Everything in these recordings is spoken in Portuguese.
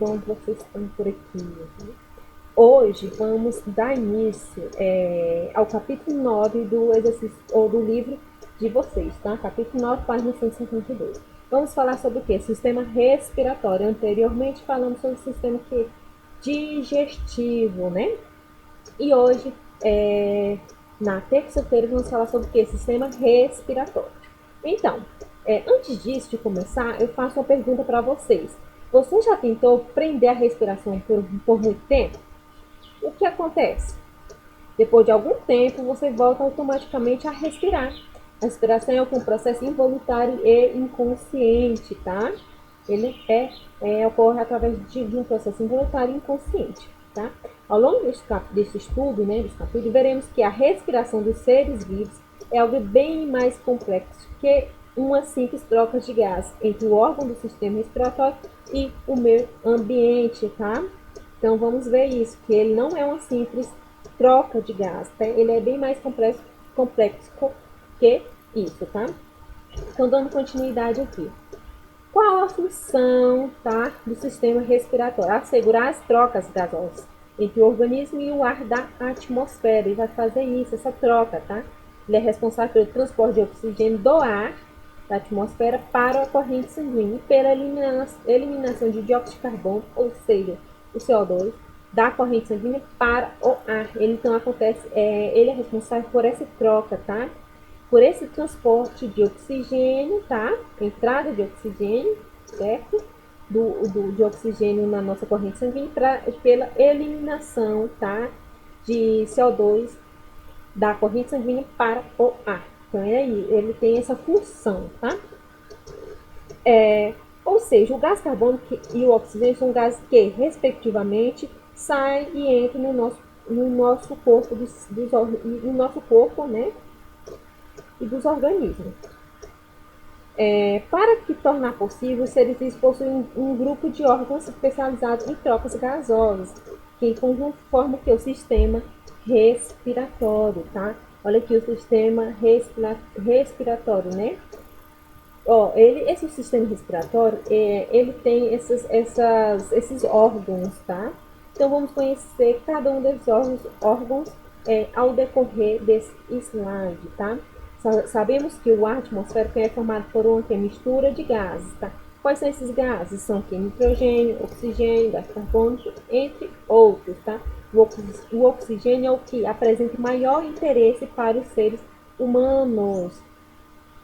bom que vocês estão por aqui. Hoje vamos dar início ao capítulo 9 do exercício ou do livro de vocês, tá? Capítulo 9, página 152. Vamos falar sobre o que? Sistema respiratório. Anteriormente falamos sobre o sistema digestivo, né? E hoje, na terça-feira, vamos falar sobre o que? Sistema respiratório. Então, antes disso, de começar, eu faço uma pergunta para vocês. Você já tentou prender a respiração por muito tempo? O que acontece? Depois de algum tempo, você volta automaticamente a respirar. A respiração é um processo involuntário e inconsciente, tá? Ele ocorre através de um processo involuntário e inconsciente, tá? Ao longo desse estudo, né, desse capítulo, veremos que a respiração dos seres vivos é algo bem mais complexo que uma simples troca de gás entre o órgão do sistema respiratório e o meio ambiente, tá? Então vamos ver isso, que ele não é uma simples troca de gás, tá? Ele é bem mais complexo que isso, tá? Então dando continuidade aqui. Qual a função, tá, do sistema respiratório? Assegurar as trocas gasosas entre o organismo e o ar da atmosfera. Ele vai fazer isso, essa troca, tá? Ele é responsável pelo transporte de oxigênio do ar da atmosfera para a corrente sanguínea e pela eliminação de dióxido de carbono, ou seja, o CO2, da corrente sanguínea para o ar. Ele então acontece, ele é responsável por essa troca, tá? Por esse transporte de oxigênio, tá? Entrada de oxigênio, certo? De oxigênio na nossa corrente sanguínea pela eliminação, tá? De CO2 da corrente sanguínea para o ar. Então, ele tem essa função, tá? Ou seja, o gás carbônico e o oxigênio são gases que, respectivamente, saem e entram no nosso corpo, no nosso corpo, né? E dos organismos. Para que tornar possível, os seres vivos possuem um grupo de órgãos especializados em trocas gasosas, que em conjunto formam o sistema respiratório, tá? Olha aqui o sistema respiratório, né? Esse sistema respiratório, ele tem esses órgãos, tá? Então vamos conhecer cada um desses órgãos ao decorrer desse slide, tá? Sabemos que o ar atmosférico é formado por uma mistura de gases, tá? Quais são esses gases? São que nitrogênio, oxigênio, gás carbônico, entre outros, tá? O oxigênio é o que apresenta maior interesse para os seres humanos,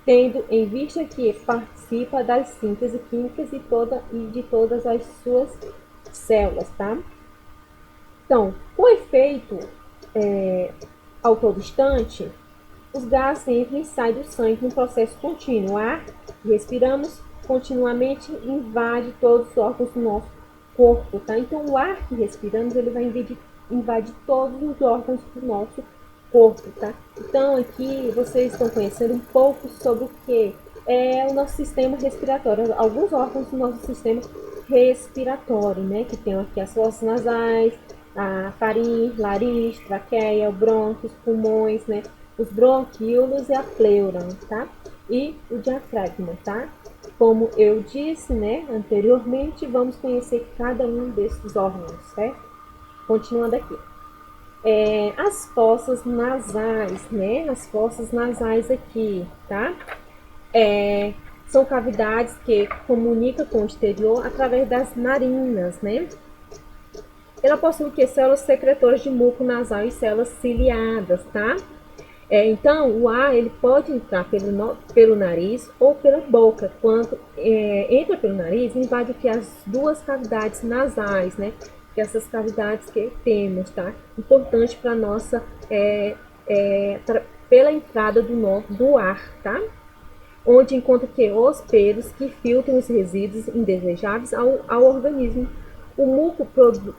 tendo em vista que participa das síntese químicas e de todas as suas células, tá? Então, com efeito ao todo instante, os gases entram e saem do sangue num processo contínuo. O ar que respiramos continuamente invade todos os órgãos do nosso corpo, tá? Então, o ar que respiramos, ele vai invadir todos os órgãos do nosso corpo, tá? Então, aqui vocês estão conhecendo um pouco sobre o que é o nosso sistema respiratório, alguns órgãos do nosso sistema respiratório, né? Que tem aqui as fossas nasais, a faringe, laringe, traqueia, o brônquio, os pulmões, né? Os bronquíolos e a pleura, tá? E o diafragma, tá? Como eu disse, né, anteriormente, vamos conhecer cada um desses órgãos, certo? Continuando aqui. As fossas nasais, né? As fossas nasais aqui, tá? São cavidades que comunicam com o exterior através das narinas, né? Ela possui o que? Células secretoras de muco nasal e células ciliadas, tá? Então, o ar ele pode entrar pelo nariz ou pela boca. Quando entra pelo nariz, invade aqui as duas cavidades nasais, né? Que essas cavidades que temos, tá? Importante para nossa, pela entrada do ar, tá? Onde encontra que os pelos que filtram os resíduos indesejáveis ao organismo. O muco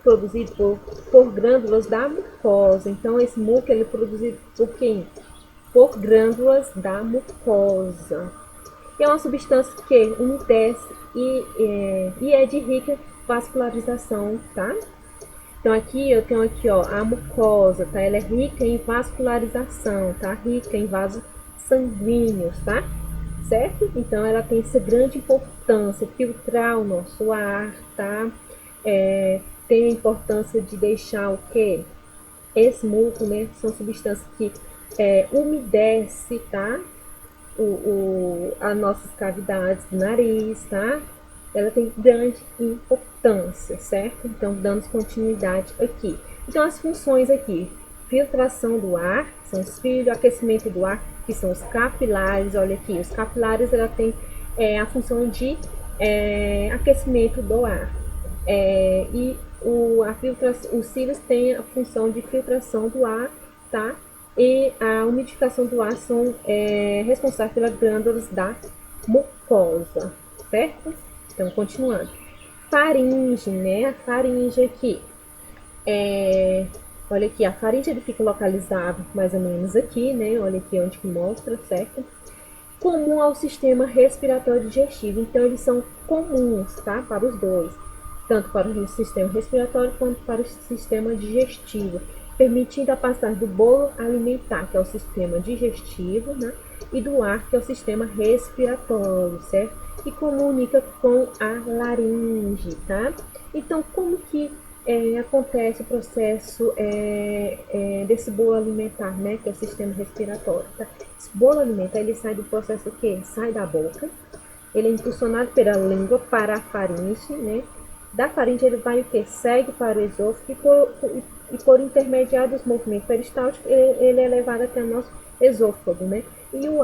produzido por glândulas da mucosa. Então, esse muco ele é produzido por quem? Por glândulas da mucosa. É uma substância que umedece e é de rica vascularização, tá? Então, aqui eu tenho aqui, ó, a mucosa, tá? Ela é rica em vascularização, tá? Rica em vasos sanguíneos, tá? Certo? Então, ela tem essa grande importância, filtrar o nosso ar, tá? Tem a importância de deixar o quê? Esse muco, né, são substâncias que umedece, tá? As nossas cavidades do nariz, tá? Ela tem grande importância, certo? Então, damos continuidade aqui. Então, as funções aqui: filtração do ar, são os filtros, aquecimento do ar, que são os capilares. Olha aqui, os capilares, ela tem a função de aquecimento do ar. E os cílios têm a função de filtração do ar, tá? E a umidificação do ar são responsáveis pelas glândulas da mucosa, certo? Então, continuando. Faringe, né? A faringe aqui. Olha aqui, a faringe ele fica localizado mais ou menos aqui, né? Olha aqui onde que mostra, certo? Comum ao sistema respiratório digestivo. Então, eles são comuns, tá? Para os dois. Tanto para o sistema respiratório quanto para o sistema digestivo, permitindo a passagem do bolo alimentar, que é o sistema digestivo, né? E do ar, que é o sistema respiratório, certo? E comunica com a laringe, tá? Então, como que acontece o processo desse bolo alimentar, né? Que é o sistema respiratório, tá? Esse bolo alimentar, ele sai do processo o quê? Sai da boca, ele é impulsionado pela língua para a faringe, né? Da faringe ele vai o que? Segue para o esôfago e por intermediário dos movimentos peristálticos ele é levado até o nosso esôfago, né? E o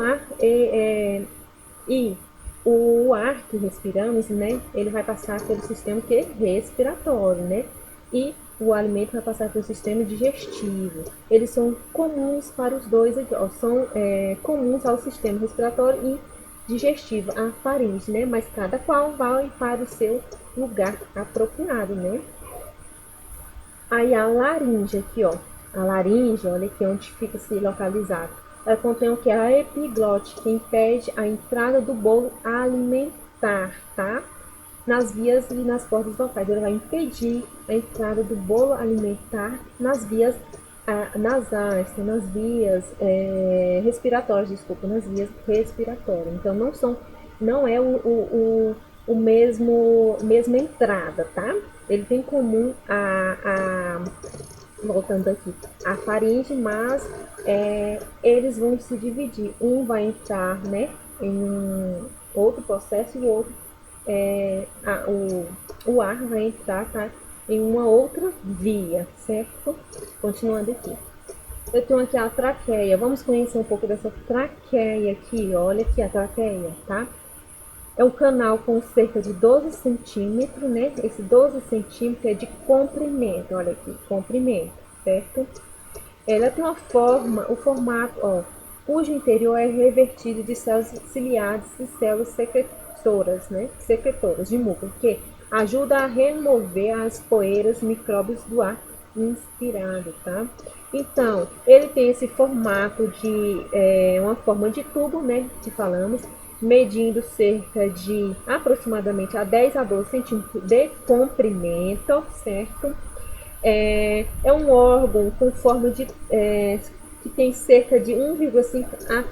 ar que respiramos, né? Ele vai passar pelo sistema que respiratório, né? E o alimento vai passar pelo sistema digestivo. Eles são comuns para os dois, são comuns ao sistema respiratório e digestivo, a faringe, né? Mas cada qual vai para o seu lugar apropriado, né? Aí a laringe aqui, ó. A laringe, olha aqui onde fica se localizado. Ela contém o que? A epiglote, que impede a entrada do bolo alimentar, tá? Nas vias e nas cordas vocais. Ele vai impedir a entrada do bolo alimentar nas vias nasais, nas vias respiratórias, desculpa, nas vias respiratórias. Então não é o mesma entrada, tá? Ele tem em comum voltando aqui, a faringe, mas eles vão se dividir. Um vai entrar, né, em um outro processo e o outro o ar vai entrar, tá, em uma outra via, certo? Continuando aqui. Eu tenho aqui a traqueia. Vamos conhecer um pouco dessa traqueia aqui. Olha aqui a traqueia, tá? É um canal com cerca de 12 centímetros, né? Esse 12 centímetros é de comprimento. Olha aqui, comprimento, certo? Ela tem uma forma, o formato, ó, cujo interior é revertido de células ciliares e células secretoras, né? Secretoras de muco, que ajuda a remover as poeiras, micróbios do ar inspirado, tá? Então, ele tem esse formato de uma forma de tubo, né? Que falamos, medindo cerca de aproximadamente a 10 a 12 centímetros de comprimento, certo? É um órgão com forma de que tem cerca de 1,5 a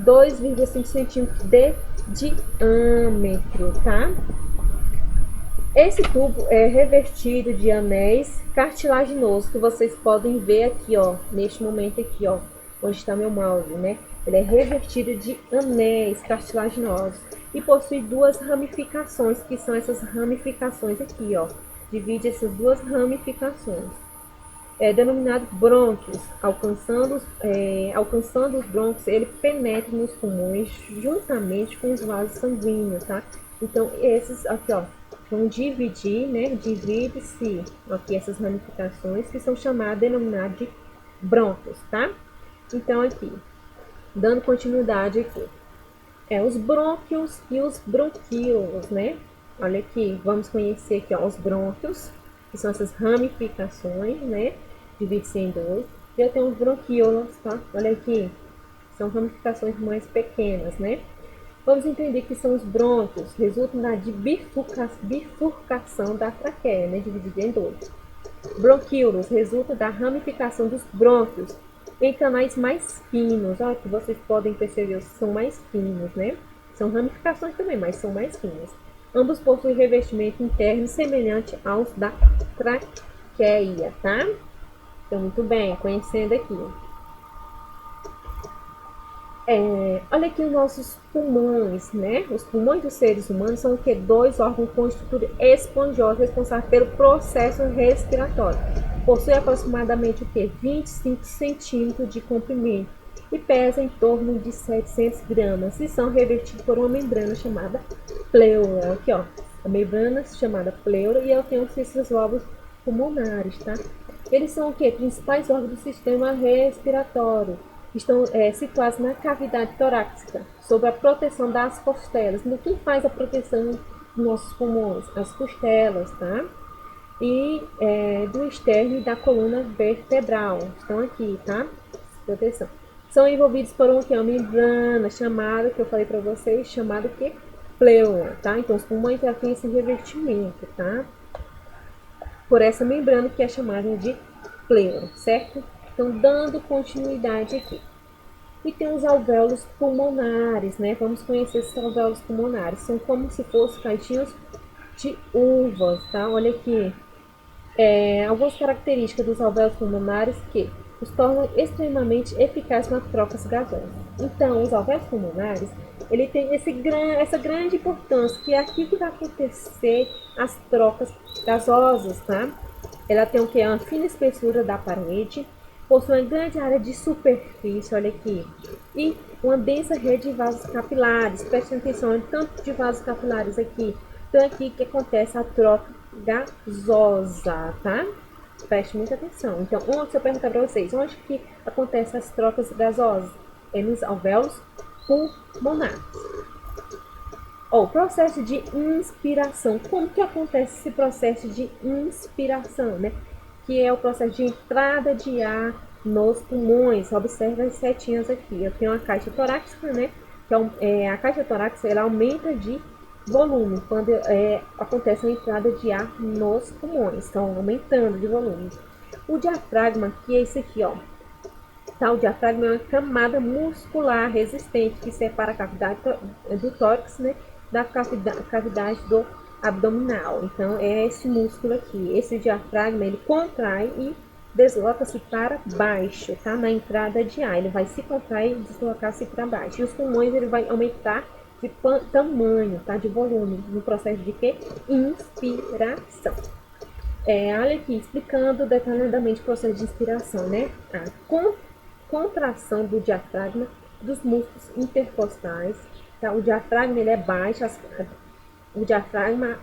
2,5 centímetros de diâmetro, tá? Esse tubo é revestido de anéis cartilaginosos que vocês podem ver aqui, ó, neste momento aqui, ó, onde está meu mouse, né? Ele é revestido de anéis cartilaginosos e possui duas ramificações, que são essas ramificações aqui, ó. Divide essas duas ramificações. É denominado brônquios, alcançando os brônquios, ele penetra nos pulmões juntamente com os vasos sanguíneos, tá? Então, esses aqui, ó, vão dividir, né? Divide-se aqui essas ramificações que são denominadas de brônquios, tá? Então, aqui, dando continuidade aqui, os brônquios e os bronquíolos, né? Olha aqui, vamos conhecer aqui, ó, os brônquios, que são essas ramificações, né? Divide-se em dois. E eu tenho os bronquíolos, tá? Olha aqui, são ramificações mais pequenas, né? Vamos entender que são os brônquios, resultam da bifurcação da traqueia, né? Dividida em dois. Bronquíolos resulta da ramificação dos brônquios em canais mais finos. Olha, que vocês podem perceber, são mais finos, né? São ramificações também, mas são mais finas. Ambos possuem revestimento interno semelhante aos da traqueia, tá? Então, muito bem, conhecendo aqui. Olha aqui os nossos pulmões, né? Os pulmões dos seres humanos são o que? Dois órgãos com estrutura esponjosa responsáveis pelo processo respiratório. Possui aproximadamente o que? 25 centímetros de comprimento e pesa em torno de 700 gramas e são revestidos por uma membrana chamada pleura. Aqui, ó, a membrana chamada pleura e eu tenho esses lobos pulmonares, tá? Eles são o que? Principais órgãos do sistema respiratório. Estão situados na cavidade torácica, sob a proteção das costelas. No que faz a proteção dos nossos pulmões? As costelas, tá? E do externo e da coluna vertebral. Estão aqui, tá? Proteção. São envolvidos por uma membrana chamada, que eu falei para vocês, chamada que? Pleura, tá? Então os pulmões já têm esse revestimento, tá? Por essa membrana que é chamada de pleura, certo? Então, dando continuidade aqui. E tem os alvéolos pulmonares, né? Vamos conhecer esses alvéolos pulmonares. São como se fossem caixinhos de uvas, tá? Olha aqui. Algumas características dos alvéolos pulmonares que os tornam extremamente eficazes nas trocas gasosas. Então, os alvéolos pulmonares, ele tem essa grande importância, que é aqui que vai acontecer as trocas gasosas, tá? Ela tem o que? Uma fina espessura da parede, possui uma grande área de superfície, olha aqui, e uma densa rede de vasos capilares. Preste atenção, tanto de vasos capilares aqui. Então, aqui que acontece a troca gasosa, tá? Preste muita atenção. Então, se eu perguntar para vocês, onde que acontecem as trocas gasosas? É nos alvéolos pulmonares. O processo de inspiração. Como que acontece esse processo de inspiração, né? Que é o processo de entrada de ar nos pulmões. Observe as setinhas aqui. Eu tenho a caixa torácica, né? Que a caixa torácica, ela aumenta de volume quando acontece a entrada de ar nos pulmões. Estão aumentando de volume. O diafragma, que é esse aqui, ó. Tá, o diafragma é uma camada muscular resistente que separa a cavidade do tórax, né, da cavidade do abdominal. Então, é esse músculo aqui. Esse diafragma, ele contrai e desloca-se para baixo, tá? Na entrada de ar. Ele vai se contrair e deslocar-se para baixo. E os pulmões, ele vai aumentar de tamanho, tá? De volume, no processo de quê? Inspiração. Olha aqui, explicando detalhadamente o processo de inspiração, né? A contração do diafragma, dos músculos intercostais, tá? O diafragma, ele é baixo, o diafragma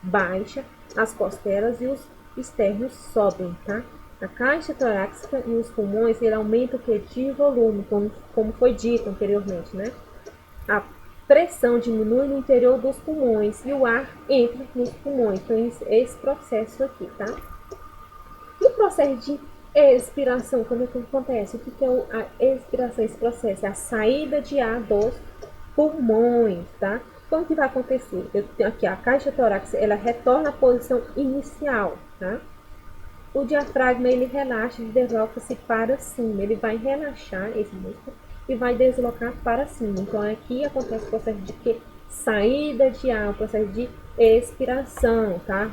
baixa, as costelas e os externos sobem, tá? A caixa torácica e os pulmões, ele aumenta o que? De volume, como foi dito anteriormente, né? A pressão diminui no interior dos pulmões e o ar entra nos pulmões. Então, esse processo aqui, tá? E o processo de expiração, como é que acontece? O que é a expiração? Esse processo é a saída de ar dos pulmões, tá? Como que vai acontecer? Eu tenho aqui a caixa torácica, ela retorna à posição inicial, tá? O diafragma, ele relaxa e desloca-se para cima. Ele vai relaxar esse músculo e vai deslocar para cima. Então, aqui acontece o processo de que? Saída de ar, o processo de expiração, tá?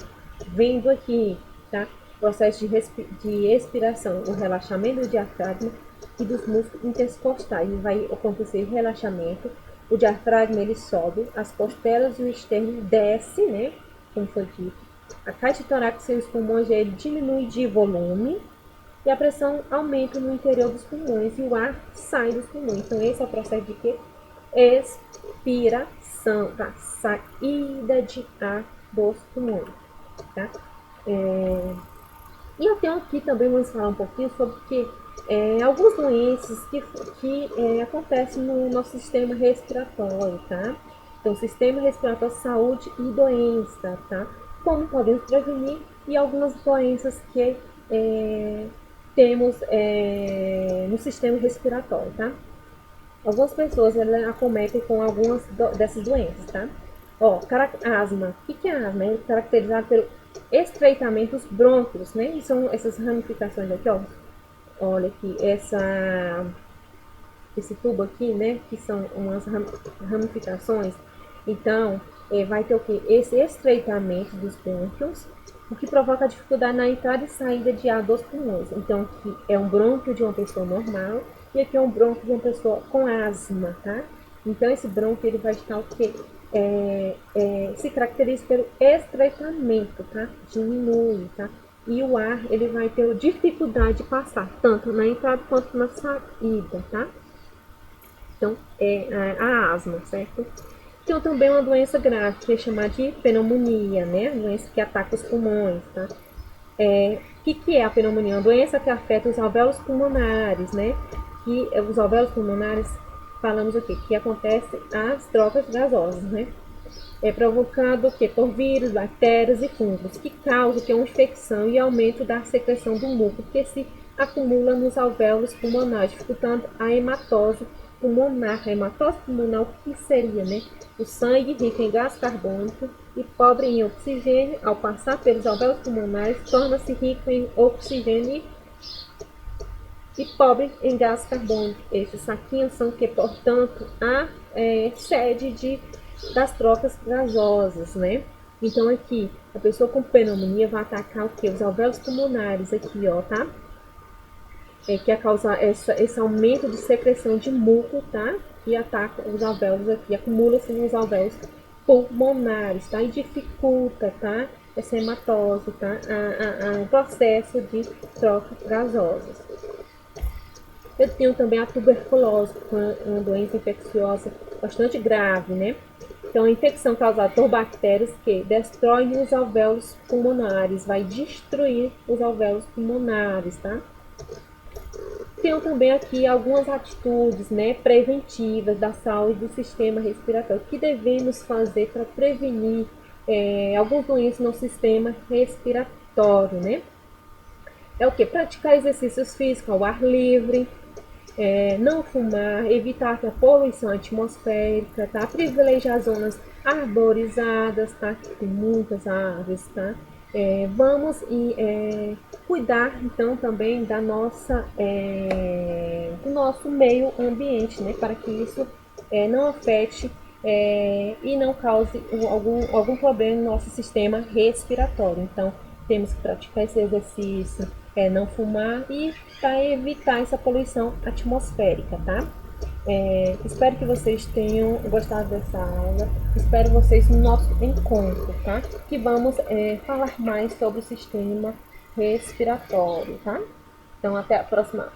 Vendo aqui, tá? Processo de expiração, o relaxamento do diafragma e dos músculos intercostais. Vai acontecer relaxamento, o diafragma ele sobe, as costelas e o externo desce, né? Como foi dito. A caixa torácica e os pulmões ele diminui de volume e a pressão aumenta no interior dos pulmões e o ar sai dos pulmões. Então, esse é o processo de quê? Expiração, tá? Saída de ar dos pulmões, tá? E eu tenho aqui também, vamos falar um pouquinho sobre que algumas doenças que acontecem no nosso sistema respiratório, tá? Então, sistema respiratório, saúde e doença, tá? Como podemos prevenir e algumas doenças que temos no sistema respiratório, tá? Algumas pessoas acometem com algumas dessas doenças, tá? Ó, asma. O que é asma? É caracterizado pelo estreitamento dos brônquios, né? E são essas ramificações aqui, ó. Olha aqui, esse tubo aqui, né? Que são umas ramificações. Então, vai ter o que? Esse estreitamento dos brônquios, o que provoca dificuldade na entrada e saída de ar dos pulmões. Então, aqui é um brônquio de uma pessoa normal e aqui é um brônquio de uma pessoa com asma, tá? Então, esse brônquio ele vai estar o quê? Se caracteriza pelo estreitamento, tá? Diminui, tá? E o ar ele vai ter dificuldade de passar tanto na entrada quanto na saída, tá? Então, é a asma, certo? Tem também uma doença grave, que é chamada de pneumonia, né? Doença que ataca os pulmões, tá? Que é a pneumonia? Uma doença que afeta os alvéolos pulmonares, né? Que os alvéolos pulmonares, falamos o quê? Que acontece as trocas gasosas, né? É provocado o quê? Por vírus, bactérias e fungos, que causam que é uma infecção e aumento da secreção do muco, que se acumula nos alvéolos pulmonares, dificultando a hematose pulmonar. A hematose pulmonar, o que seria, né? O sangue rico em gás carbônico e pobre em oxigênio, ao passar pelos alvéolos pulmonares, torna-se rico em oxigênio e pobre em gás carbônico. Esses saquinhos são que, portanto, a sede das trocas gasosas, né? Então aqui, a pessoa com pneumonia vai atacar o que? Os alvéolos pulmonares aqui, ó, tá? Que é causar esse aumento de secreção de muco, tá? Que ataca os alvéolos aqui, acumula-se nos alvéolos pulmonares, tá? E dificulta, tá? Essa hematose, tá? O processo de troca gasosa. Eu tenho também a tuberculose, uma doença infecciosa bastante grave, né? Então, a infecção causada por bactérias que destroem os alvéolos pulmonares, vai destruir os alvéolos pulmonares, tá? Tenho também aqui algumas atitudes, né, preventivas da saúde do sistema respiratório. O que devemos fazer para prevenir algumas doenças no sistema respiratório, né? É o que? Praticar exercícios físicos ao ar livre, não fumar, evitar a poluição atmosférica, tá? Privilegiar zonas arborizadas, tá? Tem muitas árvores, tá? Vamos cuidar então também da nossa, do nosso meio ambiente, né? Para que isso não afete e não cause algum problema no nosso sistema respiratório. Então, temos que praticar esse exercício, não fumar e para evitar essa poluição atmosférica, tá? Espero que vocês tenham gostado dessa aula. Espero vocês no nosso encontro, tá? Que vamos falar mais sobre o sistema respiratório, tá? Então, até a próxima.